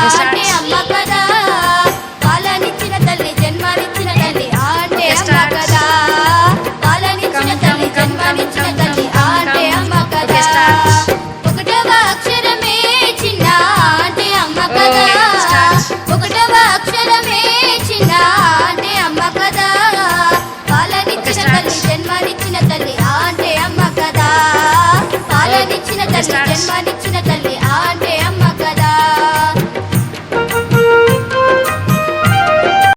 అంటే అమ్మ కదా, పాలనిచ్చిన తల్లి జన్మనిచ్చిన తల్లి అంటే అమ్మ కదా, పాలనిచ్చిన తల్లి జన్మనిచ్చిన తల్లి అంటే అమ్మ కదా, ఒకటవ అక్షరమే చిన్న అంటే అమ్మ కదా, ఒకటవ అక్షరమే చిన్న అంటే అమ్మ కదా, పాలనిచ్చిన తల్లి జన్మనిచ్చిన తల్లి అంటే అమ్మ కదా, పాలనిచ్చిన తల్లి జన్మ